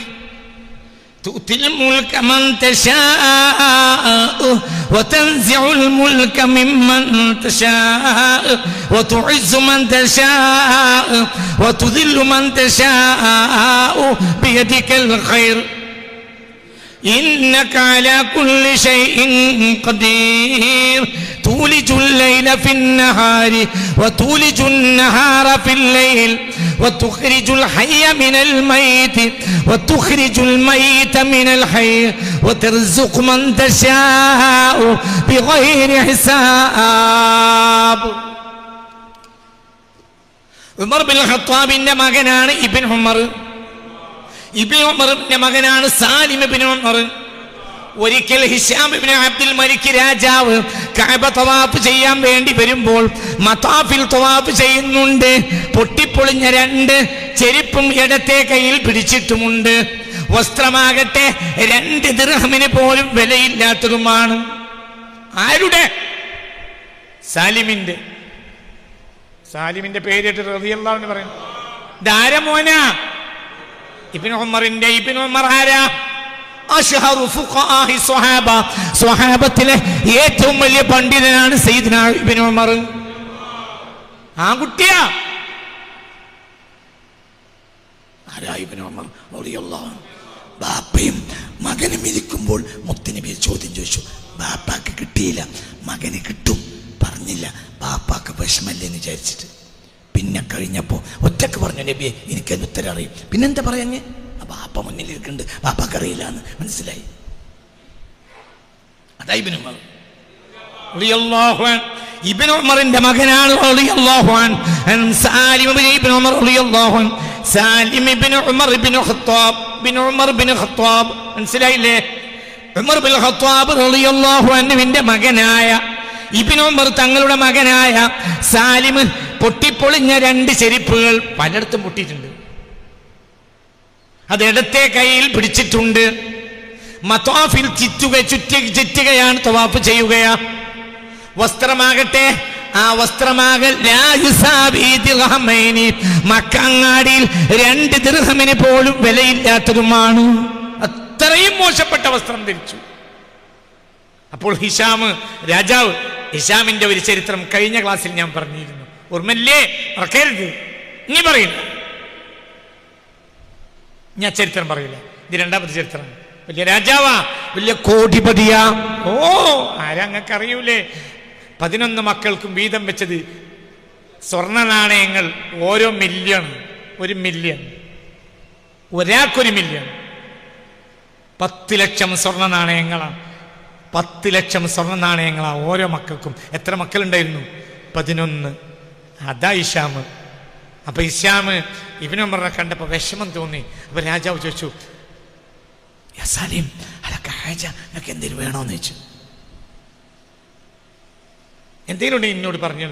تؤتي الملك من تشاء وتنزع الملك ممن تشاء وتعز من تشاء وتذل من تشاء بيدك الخير إنك على كل شيء قدير تولج الليل في النهار وتولج النهار في الليل وتخرج الحي من الميت وتخرج الميت من الحي وترزق من تشاء بغير حساب. ഉമർ ബിൻ ഖത്താബിന്റെ മകനാണ് ഇബ്ൻ ഉമർ. ഇബ്ൻ ഉമറിന്റെ മകനാണ് സാലിം ഇബ്ൻ ഉമർ. ഒരിക്കൽ ഹിശാം ഇബ്നു അബ്ദുൽ മലിക് രാജാവ് കഅബ തവാഫ് ചെയ്യാൻ വേണ്ടി വരുമ്പോൾ മതാഫിൽ തവാഫ് ചെയ്യുന്നുണ്ട്. പൊട്ടിപ്പൊളിഞ്ഞ 2 ചെരുപ്പും ഇടത്തെ കയ്യിൽ പിടിച്ചിട്ടുമുണ്ട്. വസ്ത്രമാകട്ടെ 2 ദിർഹമിന് പോലും വിലയില്ലാത്തതുമാണ്. ആരുടെ? സാലിമിന്റെ പേരിട്ട് റളിയല്ലാഹു അൻഹു പറയുന്നു. ദാരമോനാ ഇബ്നു ഉമറിന്റെ. ഇബ്നു ഉമർ ആരാ? അഷ്ഹറു ഫുഖഹാഇ സ്വഹാബ. സ്വഹാബത്തിലെ ഏറ്റവും വലിയ പണ്ഡിതനാണ് സയ്യിദ്നാ ഇബ്നു ഉമർ. ആൺകുട്ടിയാ. ആരാ ഇബ്നു ഉമർ റളിയല്ലാഹു അൻഹു? ബാപ്പയും മകനും ഇരിക്കുമ്പോൾ മുത്തുനബി ചോദ്യം ചോദിച്ചു. ബാപ്പാക്ക് കിട്ടിയില്ല, മകന് കിട്ടും പറഞ്ഞില്ല. ബാപ്പാക്ക് വിഷമല്ലെന്ന് വിചാരിച്ചിട്ട് പിന്നെ കഴിഞ്ഞപ്പോൾ ഒറ്റക്ക് പറഞ്ഞു നബിയെ എനിക്കതിന് ഉത്തരം അറിയും. പിന്നെന്താ പറയാഞ്ഞ്? ബാപ്പ മുന്നിൽ ഇരിക്കുന്നുണ്ട്, ബാപ്പാക്ക് അറിയില്ല എന്ന് മനസ്സിലായി. അതാ ഇബ്നു ഉമർ റളിയല്ലാഹു അൻഹു. ഇബ്നു ഉമറിന്റെ മകനാണ് റളിയല്ലാഹു അൻഹു. സാലിം ഇബ്നു ഉമർ റളിയല്ലാഹു അൻഹു. സാലിം ഇബ്നു ഉമർ ഇബ്നു ഖത്താബ്. ഇബ്നു ഉമർ ഇബ്നു ഖത്താബ് മനസ്സിലായില്ലേ? ഉമർ ഇബ്നു ഖത്താബ് റളിയല്ലാഹു അൻഹുവിന്റെ മകനായ ഇബ്നു ഉമർ തങ്ങളുടെ മകനായ സാലിം പൊട്ടിപ്പൊളിഞ്ഞ 2 ചെരുപ്പുകൾ പലയിടത്തും പൊട്ടിയിട്ടുണ്ട്. അത് ഇടത്തെ കയ്യിൽ പിടിച്ചിട്ടുണ്ട്. മതാഫിൽ ചുറ്റുകയാണ് തവാഫ് ചെയ്യുകയാ. വസ്ത്രമാകട്ടെ ആ വസ്ത്രമാകൽ മക്കങ്ങാടിയിൽ 2 ദിർഹമിന് പോലും വിലയില്ലാത്തതുമാണ്. അത്രയും മോശപ്പെട്ട വസ്ത്രം ധരിച്ചു. അപ്പോൾ ഹിഷാം രാജാവ്, ഹിഷാമിന്റെ ഒരു ചരിത്രം കഴിഞ്ഞ ക്ലാസ്സിൽ ഞാൻ പറഞ്ഞിരുന്നു, ഓർമ്മല്ലേ? മറക്കരുത്. ഇനി പറയില്ല, ഞാൻ ചരിത്രം പറയില്ല. ഇത് 2ാമത്തെ ചരിത്രമാണ്. വലിയ രാജാവാ, വലിയ കോടിപതിയാ. ഓ, ആരങ്ങൾക്ക് അറിയൂലേ? 11 മക്കൾക്കും വീതം വെച്ചത് സ്വർണ്ണ നാണയങ്ങൾ, ഓരോ മില്യൺ, 1 മില്യൺ, ഒരാൾക്കൊരു മില്യൺ, 10 ലക്ഷം സ്വർണ്ണ നാണയങ്ങളാണ്. 10 ലക്ഷം സ്വർണ്ണ നാണയങ്ങളാണ് ഓരോ മക്കൾക്കും. എത്ര മക്കളുണ്ടായിരുന്നു? 11. അതാ ഹിഷാം. അപ്പൊ ഹിഷാം ഇബ്നു ഉമറിനെ കണ്ടപ്പോ വിഷമം തോന്നി. അപ്പൊ രാജാവ് ചോദിച്ചു, യാ സലീം, അതൊക്കെ ഹാജ, നിനക്ക് എന്തെങ്കിലും വേണോന്ന് ചോദിച്ചു. എന്തെങ്കിലും ഉണ്ടെങ്കിൽ എന്നോട് പറഞ്ഞു.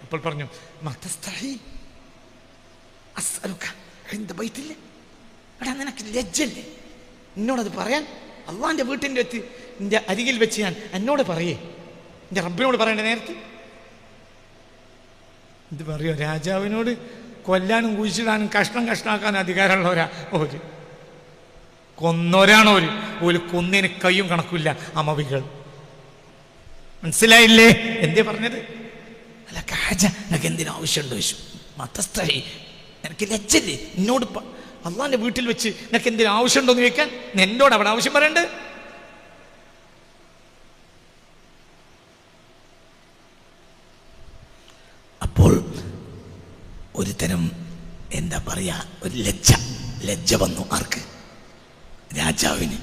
അപ്പോൾ പറഞ്ഞു, എടാ നിനക്ക് ലജ്ജല്ലേ എന്നോടത് പറയാൻ? അള്ളാന്റെ വീട്ടിൻ്റെ അടുത്ത് എൻ്റെ അരികിൽ വെച്ച് ഞാൻ എന്നോട് പറയേ, എൻ്റെ റബ്ബിനോട് പറയേണ്ട നേരത്തെ ഇത് പറയോ? രാജാവിനോട് കൊല്ലാനും കുഴിച്ചിടാനും കഷ്ണാക്കാനും അധികാരമുള്ളവരാ ഓര്. കൊന്നോരാണോ ഒരു കൊന്നിന് കയ്യും കണക്കില്ല അമവികൾ. മനസ്സിലായില്ലേ എന്തേ പറഞ്ഞത്? അല്ല കാജ, എനിക്ക് എന്തിനും ആവശ്യമുണ്ടോ ചോദിച്ചു. മതസ്ഥഴി, എനിക്ക് ലജ്ജല്ലേ എന്നോട് അള്ളാന്റെ വീട്ടിൽ വെച്ച് നിനക്ക് എന്തിനും ആവശ്യമുണ്ടോന്ന് ചോദിക്കാൻ? എന്നോട് അവിടെ ആവശ്യം പറയണ്ടേ? അപ്പോൾ ഒരു തരം എന്താ പറയാ, ഒരു ലജ്ജ വന്നു. ആർക്ക്? രാജാവിന്.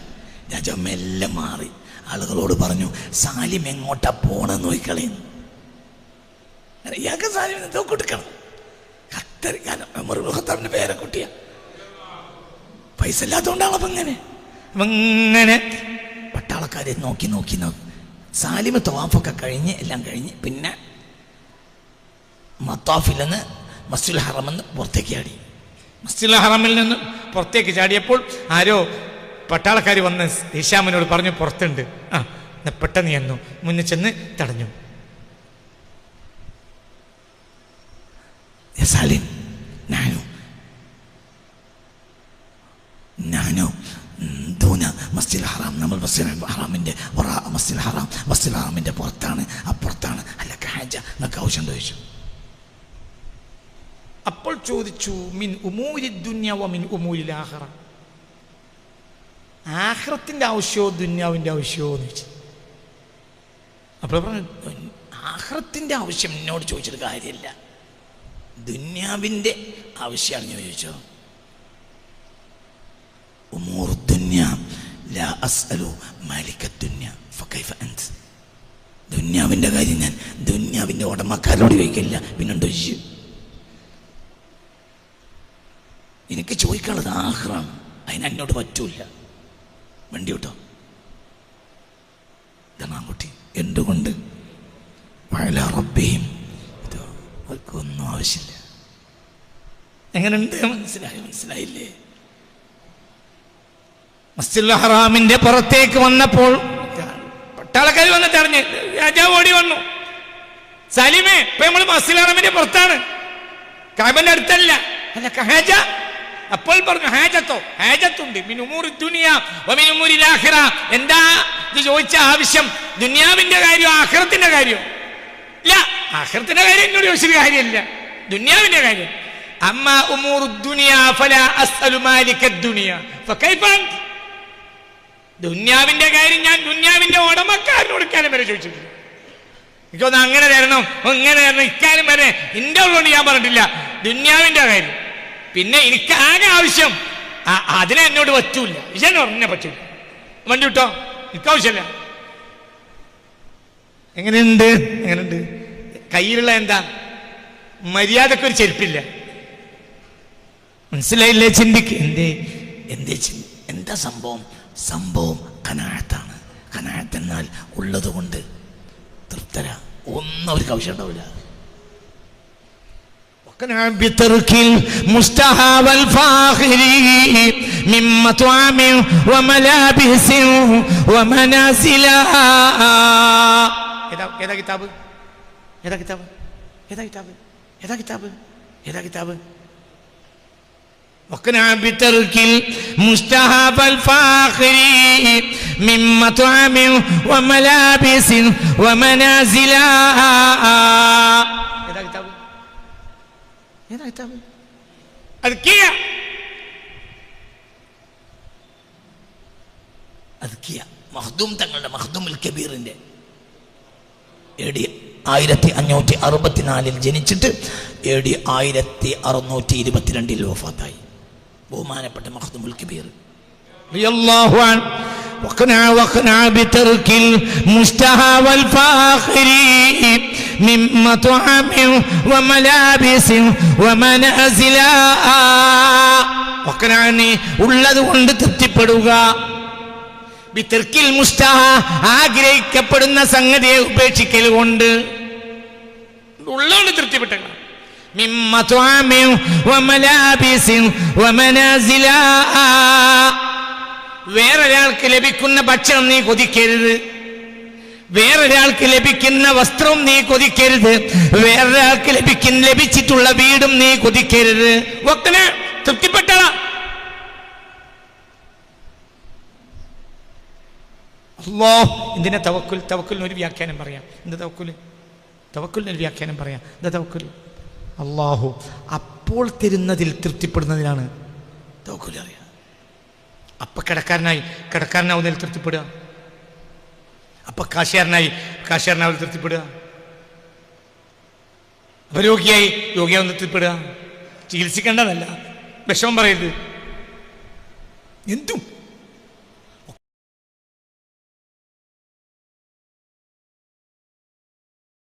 രാജാവ് മെല്ലെ മാറി ആളുകളോട് പറഞ്ഞു, സാലിം എങ്ങോട്ടാ പോണെന്ന് നോക്കിക്കളയുന്നു. ഇയാൾക്ക് സാലിമിന് എന്തോ കൊടുക്കണം. ഖത്താബിന്റെ പേരെ കുട്ടിയ പൈസ ഇല്ലാത്തതുകൊണ്ടാണ്. അങ്ങനെ പട്ടാളക്കാരെ നോക്കി സാലിം തവാഫൊക്കെ കഴിഞ്ഞ് എല്ലാം കഴിഞ്ഞ് പിന്നെ മത്താഫിൽ നിന്ന് മസ്ജിദുൽ ഹറമെന്ന് പുറത്തേക്ക് ചാടി. മസ്ജിദുൽ ഹറമിൽ നിന്ന് പുറത്തേക്ക് ചാടിയപ്പോൾ ആരോ പട്ടാളക്കാർ വന്ന് ഹിഷാമിനോട് പറഞ്ഞു, പുറത്തുണ്ട്. പെട്ടെന്ന് ചെന്നു, മുന്നിൽ ചെന്ന് തടഞ്ഞു. സാലിം, ഞാനോ ദൂന മസ്ജിദുൽ ഹറാം, നമ്മൾ മസ്ജിദുൽ ഹറാമിന്റെ പുറത്താണ്, അപ്പുറത്താണ്. അല്ല ഹാജ, നമുക്ക് ആവശ്യം ചോദിച്ചു. അപ്പോൾ ചോദിച്ചു, മിൻ ഉമൂരി ദുനിയ വ മിൻ ഉമൂരിൽ ആഖിറ, ആഖിറത്തിന്റെ ആവശ്യമോ ദുനിയാവിന്റെ ആവശ്യമോ എന്ന് ചോദിച്ചു. അപ്പോൾ പറഞ്ഞു, ആഖിറത്തിന്റെ ആവശ്യം എന്നോട് ചോദിച്ചിട്ട് കാര്യമില്ല, ദുനിയാവിന്റെ ആവശ്യമാണ് ഞാൻ ചോദിച്ചോ. ഉമൂർ ദുനിയ ലാ അസ്അലു മാലിക ദുനിയ ഫകൈഫ അൻത. ദുനിയാവിന്റെ കാര്യം ഞാൻ ദുനിയാവിന്റെ ഉടമക്കാരോട് ചോദിക്കില്ല, പിന്നെന്തോ എനിക്ക് ചോദിക്കാനുള്ളത് ആഖിറാണ്, അതിന് എന്നോട് പറ്റൂല. വണ്ടി കേട്ടോ, ഇതാണ് ആൺകുട്ടി. എന്തുകൊണ്ട്? വഅല റബ്ബിഹിം, അവർക്കൊന്നും ആവശ്യമില്ല. എങ്ങനെയുണ്ട്? മനസ്സിലായില്ലേ? മസ്ജിദുൽ ഹറാമിന്റെ പുറത്തേക്ക് വന്നപ്പോൾ പട്ടാളക്കാർ വന്ന് തടഞ്ഞ്. രാജാവ് ഓടി വന്നു, സലീമേ, ഇപ്പൊ നമ്മൾ മസ്ജിദുൽ ഹറാമിന്റെ പുറത്താണ്, കഅബന്റെ അടുത്തല്ല. അല്ല ഹാജ. അപ്പോൾ പറഞ്ഞു, ഹാജത്തോ? ഹാജത്തുണ്ട്, മിൻ ഉമൂരി ദുനിയ വ മിൻ ഉമൂരിൽ ആഖിറ. എന്താ ഇത് ചോദിച്ച ആവശ്യം? ദുനിയാവിന്റെ കാര്യം, ആഖിറത്തിന്റെ കാര്യം? ഇല്ല, ആഖിറത്തിന്റെ കാര്യം എന്നോട് ചോദിച്ചൊരു കാര്യമില്ല, ദുനിയാവിന്റെ കാര്യം. അമ്മാ ഉമൂറു ദുനിയ ഫലാ അസ്അലു മാലിക ദുനിയ ഫകൈഫ അൻത. ദുനിയാവിന്റെ കാര്യം ഞാൻ ദുനിയാവിന്റെ ഉടമക്കാരനോട് ഇക്കാലം വരെ ചോദിച്ചിട്ടില്ല. എനിക്കൊന്ന് അങ്ങനെ തരണം, ഇങ്ങനെ തരണം, ഇക്കാലം വരെ എന്റെ ഉള്ളതുകൊണ്ട് ഞാൻ പറഞ്ഞിട്ടില്ല ദുനിയാവിന്റെ കാര്യം. പിന്നെ എനിക്ക് ആകെ ആവശ്യം അതിനെ എന്നോട് പറ്റൂല, ഇശാൻ പറഞ്ഞ പറ്റൂല. വണ്ടി വിട്ടോ, എനിക്ക് ആവശ്യമല്ല. എങ്ങനെയുണ്ട്? കയ്യിലുള്ള എന്താ? മര്യാദക്കൊരു ചെരുപ്പില്ല. മനസ്സിലായില്ലേ? ചിന്തിക്ക്. എന്താ സംഭവം ഖനാഅത്താണ്. ഖനാഅത്ത് എന്നാൽ ഉള്ളത് കൊണ്ട് തൃപ്തര, ഒന്നും അവർക്ക് ആവശ്യം ഉണ്ടാവില്ല. بترك المستحى والفاخر من مطعم وملابس ومنازل. ഏതാ കിതാബ്? ഏതാ കിതാബ്? ഏതാ കിതാബ്? ഏതാ കിതാബ്? ഏതാ കിതാബ്? وقنع بترك المستحب الفاخر من مطعم وملابس ومنازل. ഏതാ കിതാബ്? ഏതാ കിതാബ്? അദ്കിയ. അദ്കിയ മഖ്ദൂം തങ്ങളുടെ മഖ്ദൂമുൽ കബീറിന്റെ AD 1564 ജനിച്ചിട്ട് AD 1622 വഫാത്തായി. ബഹുമാനപ്പെട്ട മഖ്ദൂമുൽ കബീർ റളിയല്ലാഹു അൻഹു. وقنع بترك المشتهى والفاخر من مطعم وملابس ومنازل. ഉള്ളത് കൊണ്ട് തൃപ്തിപ്പെടുക. ബിതർക്കിൽ മുസ്തഹ ആഗ്രഹിക്കപ്പെടുന്ന സംഗതിയെ ഉപേക്ഷിക്കൽ കൊണ്ട് ഉള്ളതുകൊണ്ട് തൃപ്തിപ്പെട്ട. വേറൊരാൾക്ക് ലഭിക്കുന്ന ഭക്ഷണം നീ കൊതിക്കരുത്, വേറൊരാൾക്ക് ലഭിക്കുന്ന വസ്ത്രവും നീ കൊതിക്കരുത്, വേറൊരാൾക്ക് ലഭിച്ചിട്ടുള്ള വീടും നീ കൊതിക്കരുത്. വക്ന തൃപ്തിപ്പെട്ട. അല്ലാഹ് എന്തിനാ തവക്കുൽ? തവക്കുലിന് ഒരു വ്യാഖ്യാനം പറയാം. എന്താ തവക്കുല്? തവക്കുലിനൊരു വ്യാഖ്യാനം പറയാം. എന്താ തവക്കുൽ? അല്ലാഹു അപ്പോൾ തരുന്നതിൽ തൃപ്തിപ്പെടുന്നതിനാണ് തവക്കുൽ അറിയാം. അപ്പൊ കിടക്കാരനാവുന്നതിൽ തൃപ്തിപ്പെടുക, അപ്പൊ കാശിയാരനാവുന്നതിൽ തൃപ്തിപ്പെടുക, അപ്പൊ രോഗിയാവുന്ന തൃപ്തിപ്പെടുക. ചികിത്സിക്കേണ്ടതല്ല, വിഷമം പറയരുത്. എന്തും